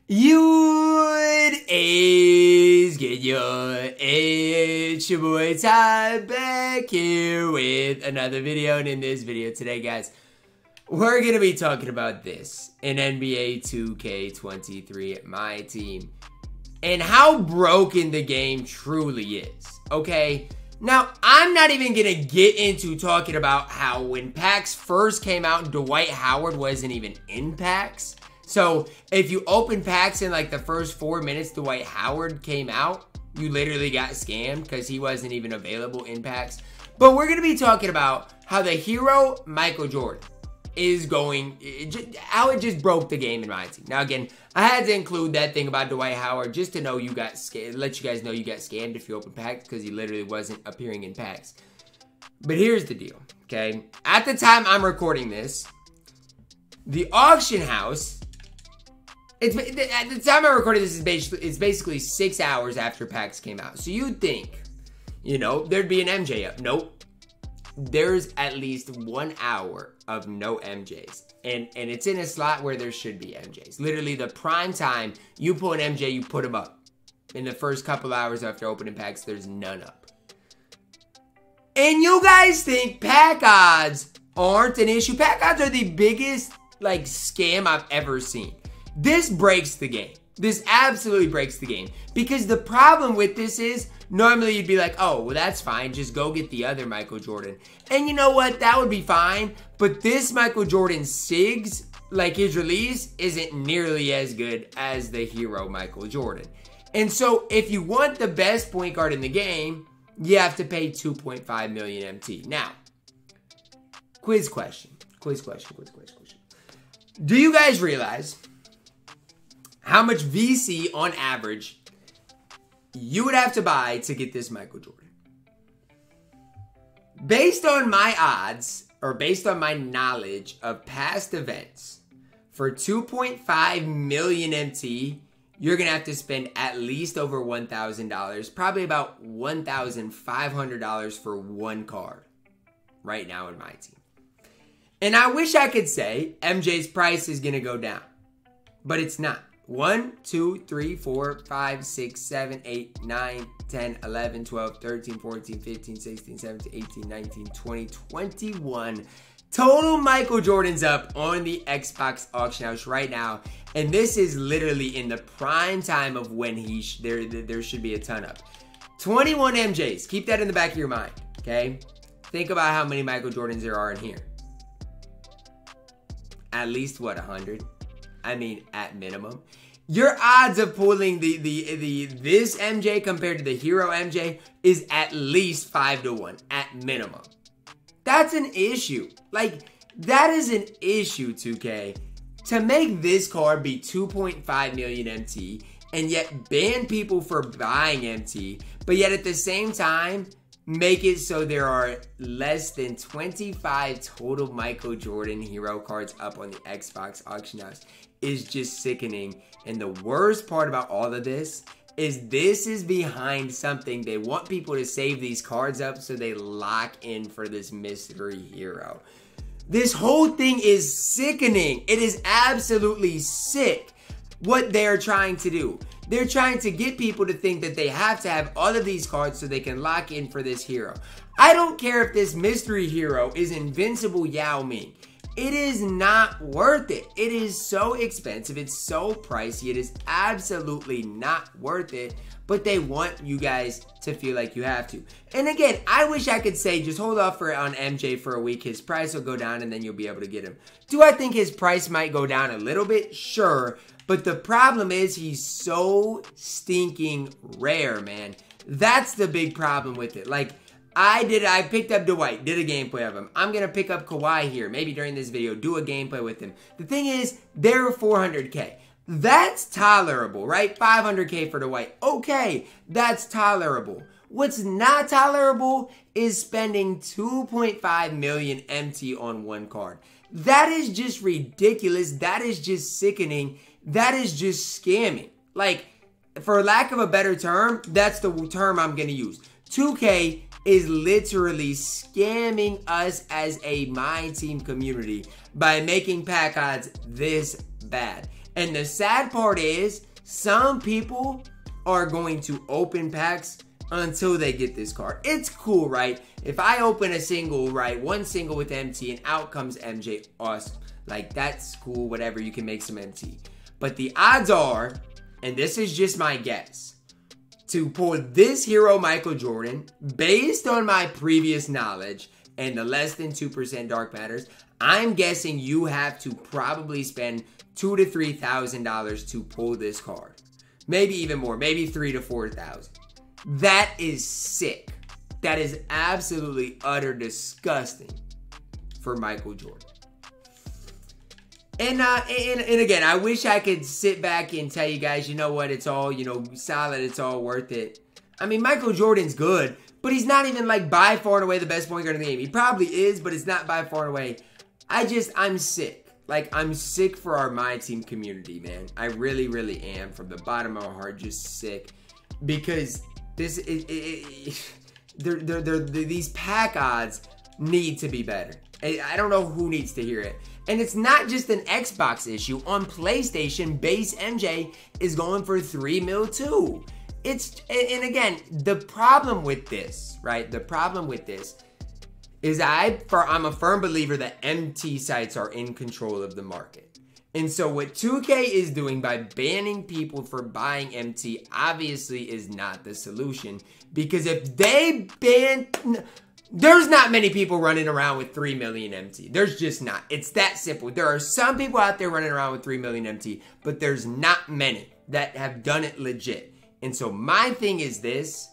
What is good, yo? It's your boy Ty back here with another video, and in this video today, guys, we're gonna be talking about this in NBA 2K23 MyTEAM and how broken the game truly is. Okay, now I'm not even gonna get into talking about how when packs first came out, Dwight Howard wasn't even in packs. So if you open packs in like the first 4 minutes Dwight Howard came out, you literally got scammed because he wasn't even available in packs. But we're going to be talking about how the hero Michael Jordan is going, how it just broke the game in my team. Now again, I had to include that thing about Dwight Howard just to know you got scammed, let you guys know you got scammed if you open packs because he literally wasn't appearing in packs. But here's the deal, okay? At the time I'm recording this, the auction house, at the time I recorded this, it's basically 6 hours after packs came out. So you'd think, you know, there'd be an MJ up. Nope. There's at least 1 hour of no MJs. And it's in a slot where there should be MJs. Literally the prime time, you pull an MJ, you put him up. In the first couple hours after opening packs, there's none up. And you guys think pack odds aren't an issue. Pack odds are the biggest, like, scam I've ever seen. This breaks the game. This absolutely breaks the game. Because the problem with this is, normally you'd be like, oh, well, that's fine. Just go get the other Michael Jordan. And you know what? That would be fine. But this Michael Jordan SIGs, like his release, isn't nearly as good as the hero Michael Jordan. And so if you want the best point guard in the game, you have to pay 2.5 million MT. Now, quiz question. Do you guys realize how much VC on average you would have to buy to get this Michael Jordan? Based on my odds, or based on my knowledge of past events, for 2.5 million MT, you're going to have to spend at least over $1,000, probably about $1,500 for one card right now in my team. And I wish I could say MJ's price is going to go down, but it's not. 1, 2, 3, 4, 5, 6, 7, 8, 9, 10, 11, 12, 13, 14, 15, 16, 17, 18, 19, 20, 21. Total Michael Jordans up on the Xbox auction house right now. And this is literally in the prime time of when there should be a ton up. 21 MJs. Keep that in the back of your mind, okay? Think about how many Michael Jordans there are in here. At least, what, 100? I mean, at minimum. Your odds of pulling this MJ compared to the hero MJ is at least 5 to 1 at minimum. That's an issue. Like, that is an issue, 2K. To make this card be 2.5 million MT and yet ban people for buying MT, but yet at the same time, make it so there are less than 25 total Michael Jordan hero cards up on the Xbox auction house is just sickening. And the worst part about all of this is behind something. They want people to save these cards up so they lock in for this mystery hero. This whole thing is sickening. It is absolutely sick what they're trying to do. They're trying to get people to think that they have to have all of these cards so they can lock in for this hero. I don't care if this mystery hero is Invincible Yao Ming. It is not worth it. It is so expensive. It's so pricey. It is absolutely not worth it. But they want you guys to feel like you have to. And again, I wish I could say just hold off on MJ for a week. His price will go down and then you'll be able to get him. Do I think his price might go down a little bit? Sure. But the problem is he's so stinking rare, man. That's the big problem with it. Like, I picked up Dwight, did a gameplay of him. I'm going to pick up Kawhi here, maybe during this video, do a gameplay with him. The thing is, they're 400K. That's tolerable, right? 500K for Dwight. Okay, that's tolerable. What's not tolerable is spending 2.5 million MT on one card. That is just ridiculous. That is just sickening. That is just scamming. Like, for lack of a better term, that's the term I'm going to use. 2K is literally scamming us as a MyTEAM community by making pack odds this bad. And the sad part is, some people are going to open packs until they get this card. It's cool, right? If I open a single, right, one single with MT and out comes MJ, awesome. Like, that's cool, whatever, you can make some MT. But the odds are, and this is just my guess, to pull this hero Michael Jordan, based on my previous knowledge and the less than 2% dark matters, I'm guessing you have to probably spend $2,000 to $3,000 to pull this card. Maybe even more, maybe $3,000 to $4,000. That is sick. That is absolutely utter disgusting for Michael Jordan. And again, I wish I could sit back and tell you guys, you know what, it's all, solid, it's all worth it. I mean, Michael Jordan's good, but he's not even like by far and away the best point guard in the game. He probably is, but it's not by far and away. I'm sick. Like, I'm sick for our MyTEAM community, man. I really, really am. From the bottom of my heart, just sick. Because this these pack odds need to be better. I don't know who needs to hear it. And it's not just an Xbox issue. On PlayStation, base MJ is going for $3 million too. And again, the problem with this, right? The problem with this is I'm a firm believer that MT sites are in control of the market. And so what 2K is doing by banning people for buying MT obviously is not the solution. Because if they ban... There's not many people running around with 3 million MT. There's just not. It's that simple. There are some people out there running around with 3 million MT, but there's not many that have done it legit. And so my thing is this.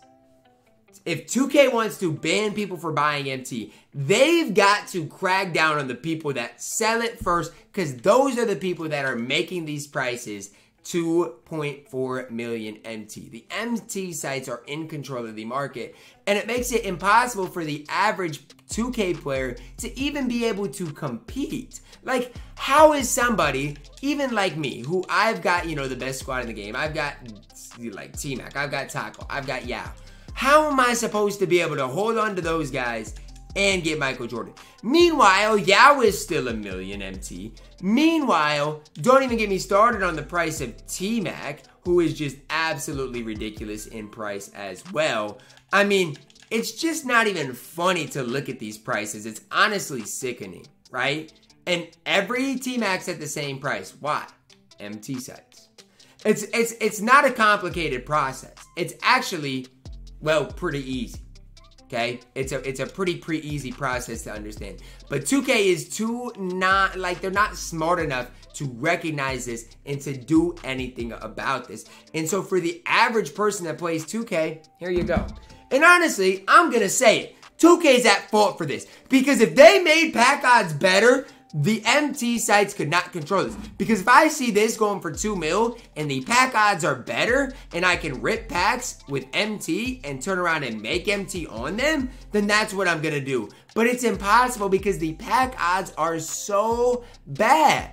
If 2K wants to ban people for buying MT, they've got to crack down on the people that sell it first, because those are the people that are making these prices 2.4 million MT. The MT sites are in control of the market, and it makes it impossible for the average 2K player to even be able to compete. Like, how is somebody, even like me, who I've got, the best squad in the game, I've got, like, T-Mac, I've got Taco, I've got Yao. How am I supposed to be able to hold on to those guys and get Michael Jordan? Meanwhile, Yao is still $1 million MT. Meanwhile, don't even get me started on the price of T-Mac, who is just absolutely ridiculous in price as well. I mean, it's just not even funny to look at these prices. It's honestly sickening, right? And every T-Mac's at the same price. Why? MT sites. It's not a complicated process. It's actually, well, pretty easy. Okay, it's a pretty easy process to understand. But 2K is they're not smart enough to recognize this and to do anything about this. And so for the average person that plays 2K, here you go. And honestly, I'm gonna say it. 2K's at fault for this, because if they made pack odds better, the MT sites could not control this. Because if I see this going for 2 mil and the pack odds are better and I can rip packs with MT and turn around and make MT on them, then that's what I'm going to do. But it's impossible because the pack odds are so bad.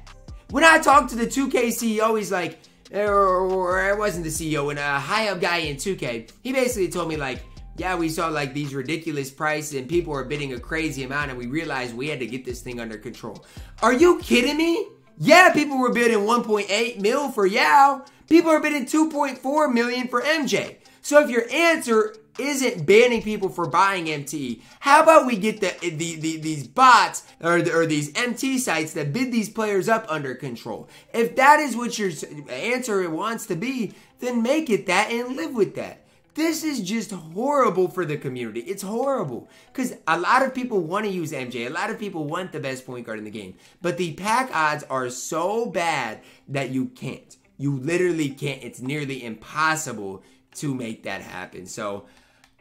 When I talked to the 2K CEO, he's like, or it wasn't the CEO, and a high up guy in 2K, he basically told me like, yeah, we saw like these ridiculous prices and people were bidding a crazy amount and we realized we had to get this thing under control. Are you kidding me? Yeah, people were bidding 1.8 mil for Yao. People are bidding 2.4 million for MJ. So if your answer isn't banning people for buying MT, how about we get these bots or these MT sites that bid these players up under control? If that is what your answer wants to be, then make it that and live with that. This is just horrible for the community. It's horrible because a lot of people want to use MJ. A lot of people want the best point guard in the game. But the pack odds are so bad that you can't. You literally can't. It's nearly impossible to make that happen. So,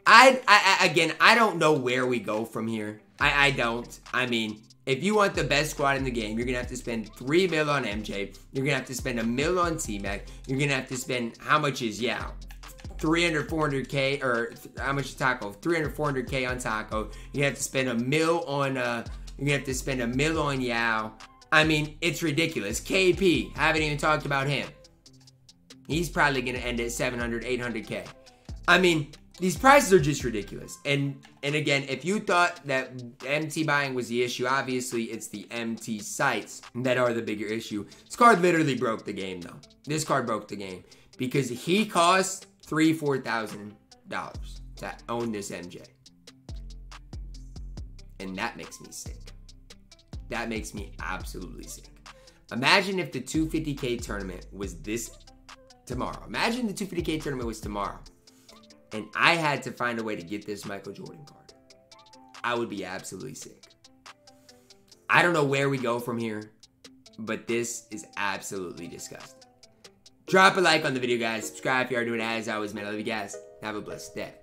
I don't know where we go from here. I don't. I mean, if you want the best squad in the game, you're going to have to spend 3 mil on MJ. You're going to have to spend $1 mil on T-Mac. You're going to have to spend, how much is Yao? 300, 400K, or how much is Taco? 300, 400K on Taco. You have to spend $1 mil on, you're gonna have to spend $1 mil on Yao. I mean, it's ridiculous. KP, haven't even talked about him. He's probably gonna end at 700, 800K. I mean, These prices are just ridiculous. And again, if you thought that MT buying was the issue, obviously it's the MT sites that are the bigger issue. This card literally broke the game, though. This card broke the game because he cost $4,000 to own this MJ. And that makes me sick. That makes me absolutely sick. Imagine if the 250K tournament was this tomorrow. Imagine the 250K tournament was tomorrow. And I had to find a way to get this Michael Jordan card. I would be absolutely sick. I don't know where we go from here, but this is absolutely disgusting. Drop a like on the video, guys. Subscribe if you are doing it. As always, man, I love you guys. Have a blessed day.